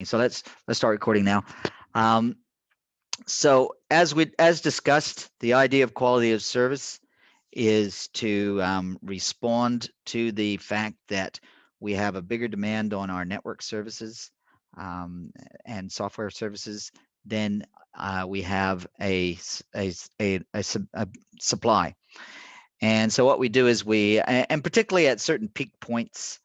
So let's start recording now. So as discussed, the idea of quality of service is to respond to the fact that we have a bigger demand on our network services and software services than we have a supply. And so what we do is and particularly at certain peak points,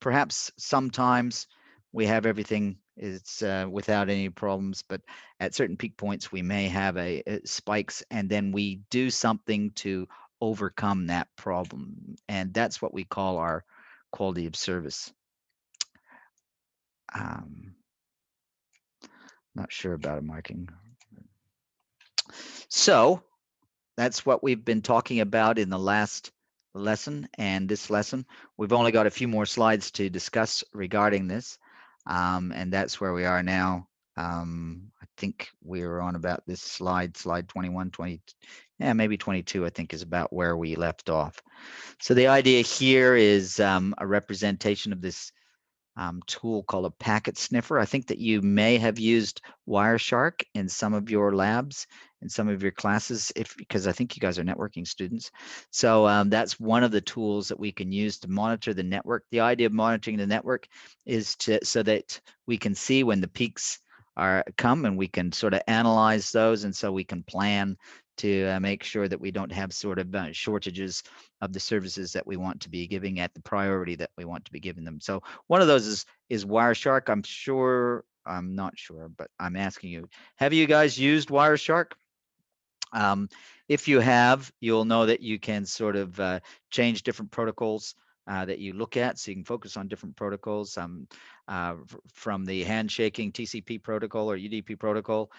perhaps sometimes we have everything it's without any problems, but at certain peak points we may have spikes, and then we do something to overcome that problem, and that's what we call our quality of service. Not sure about a marking. So that's what we've been talking about in the last lesson and this lesson. We've only got a few more slides to discuss regarding this, and that's where we are now. I think we're on about this slide 21, 20, yeah, maybe 22, I think is about where we left off. So the idea here is a representation of this tool called a packet sniffer. I think that you may have used Wireshark in some of your labs, in some of your classes, because I think you guys are networking students. So that's one of the tools that we can use to monitor the network. The idea of monitoring the network is so that we can see when the peaks come, and we can sort of analyze those, and so we can plan to make sure that we don't have sort of shortages of the services that we want to be giving at the priority that we want to be giving them. So one of those is Wireshark. I'm not sure, but I'm asking you, have you guys used Wireshark? If you have, you'll know that you can sort of change different protocols that you look at, so you can focus on different protocols from the handshaking TCP protocol or UDP protocol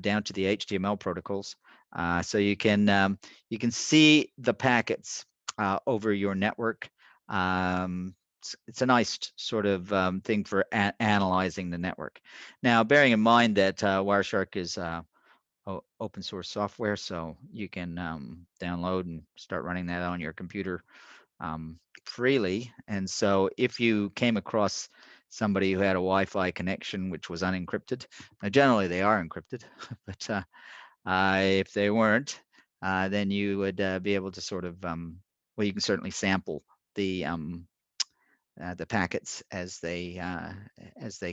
down to the HTML protocols. So you can see the packets over your network. It's a nice sort of thing for analyzing the network. Now, bearing in mind that Wireshark is open source software, so you can download and start running that on your computer freely. And so if you came across somebody who had a Wi-Fi connection which was unencrypted, now generally they are encrypted, but if they weren't, then you would be able to sort of, well, you can certainly sample the packets as they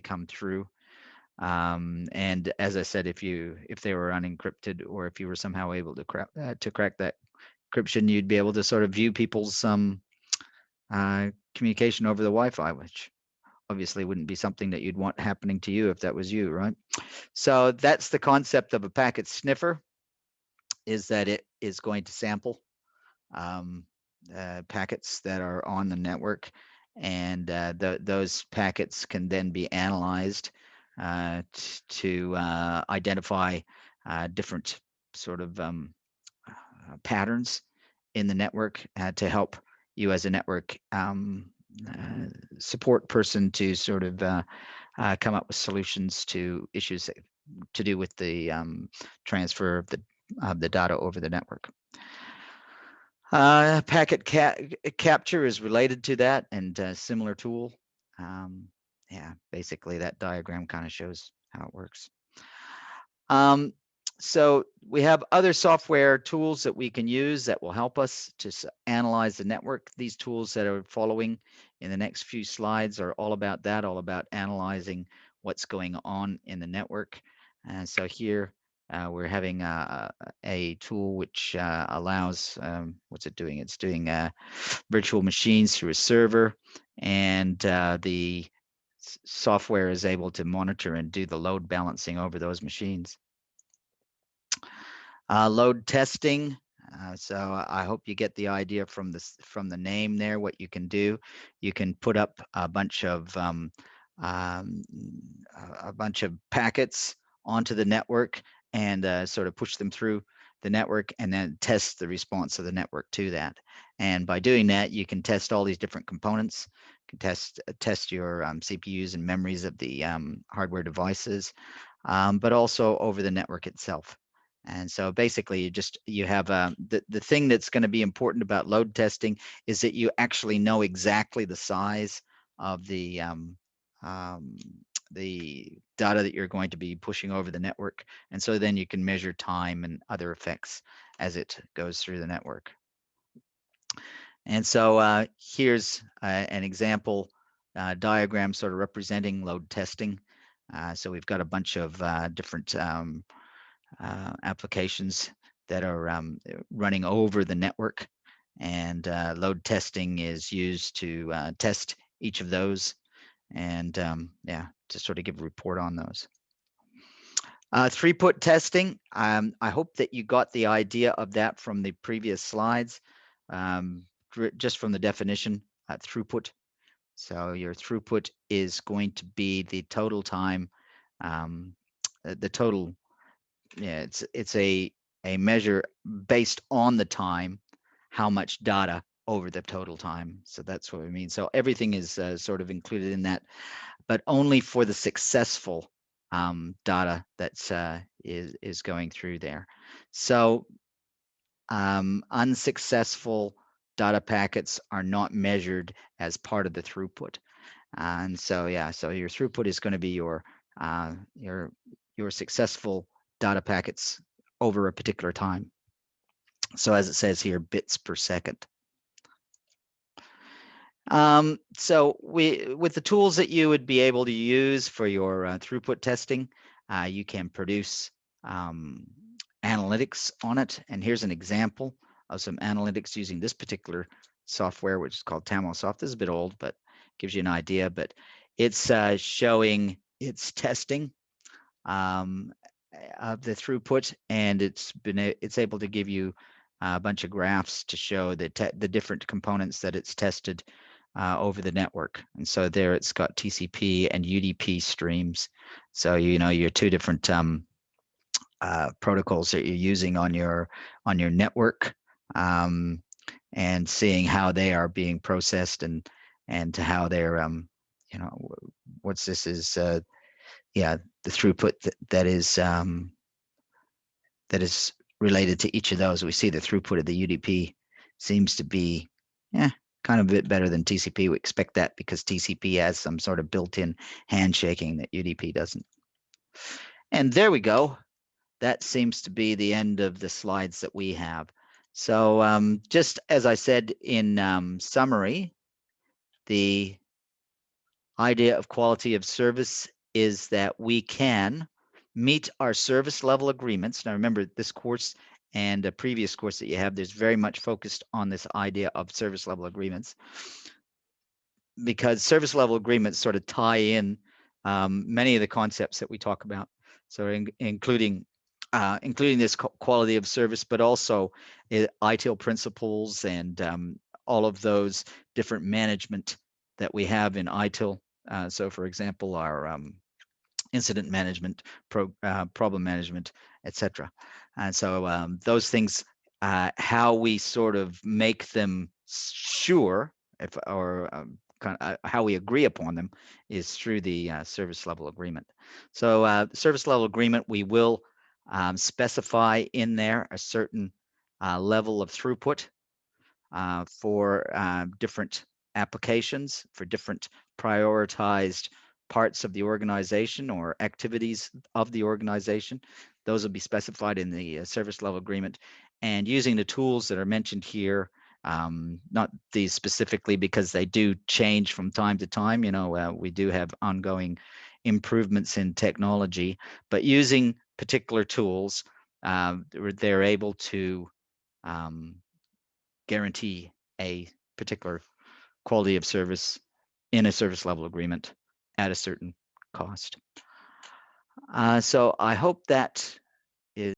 come through. And as I said, if they were unencrypted, or if you were somehow able to crack that encryption, you'd be able to sort of view people's communication over the Wi-Fi, which obviously wouldn't be something that you'd want happening to you if that was you, right? So that's the concept of a packet sniffer, is that it is going to sample packets that are on the network, and those packets can then be analyzed to identify different sort of patterns in the network to help you as a network support person to sort of come up with solutions to issues to do with the transfer of the data over the network. Packet capture is related to that, and a similar tool. Yeah, basically that diagram kind of shows how it works. So we have other software tools that we can use that will help us to analyze the network. These tools that are following in the next few slides are all about that, all about analyzing what's going on in the network. And so here we're having a tool which allows, what's it doing? It's doing virtual machines through a server, and the software is able to monitor and do the load balancing over those machines. Load testing. So I hope you get the idea from the name there. What you can do, you can put up a bunch of packets onto the network and sort of push them through the network, and then test the response of the network to that. And by doing that, you can test all these different components. You can test your CPUs and memories of the hardware devices, but also over the network itself. And so basically you have the thing that's going to be important about load testing is that you actually know exactly the size of the the data that you're going to be pushing over the network. And so then you can measure time and other effects as it goes through the network. And so here's an example diagram sort of representing load testing. So we've got a bunch of different applications that are running over the network, and load testing is used to test each of those, and yeah, to sort of give a report on those. Throughput testing, I hope that you got the idea of that from the previous slides, just from the definition, throughput. So your throughput is going to be the total time, the total, yeah, it's a measure based on the time, how much data over the total time. So that's what we mean. So everything is sort of included in that, but only for the successful data that's is going through there. So unsuccessful data packets are not measured as part of the throughput. And so, yeah, so your throughput is going to be your successful data packets over a particular time. So as it says here, bits per second. So with the tools that you would be able to use for your throughput testing, you can produce analytics on it. And here's an example of some analytics using this particular software, which is called TamoSoft. This is a bit old, but gives you an idea. But it's showing its testing of the throughput, and it's able to give you a bunch of graphs to show the different components that it's tested over the network. And so there it's got TCP and UDP streams. So you know your two different protocols that you're using on your network, and seeing how they are being processed, and to how they're you know, what's this is yeah, the throughput that is related to each of those. We see the throughput of the UDP seems to be kind of a bit better than TCP. We expect that because TCP has some sort of built-in handshaking that UDP doesn't. And there we go. That seems to be the end of the slides that we have. So just as I said in summary, the idea of quality of service is that we can meet our service level agreements. Now remember, this course and a previous course that you have, there's very much focused on this idea of service level agreements, because service level agreements sort of tie in many of the concepts that we talk about. So including this quality of service, but also ITIL principles and all of those different management that we have in ITIL. So for example, our incident management, problem management, etc. And so those things, how we sort of make them sure, kind of how we agree upon them, is through the service level agreement. So service level agreement, we will specify in there a certain level of throughput for different applications, for different prioritized parts of the organization or activities of the organization. Those will be specified in the service level agreement, and using the tools that are mentioned here, not these specifically because they do change from time to time. You know, we do have ongoing improvements in technology, but using particular tools, they're able to guarantee a particular quality of service in a service level agreement at a certain cost. So I hope that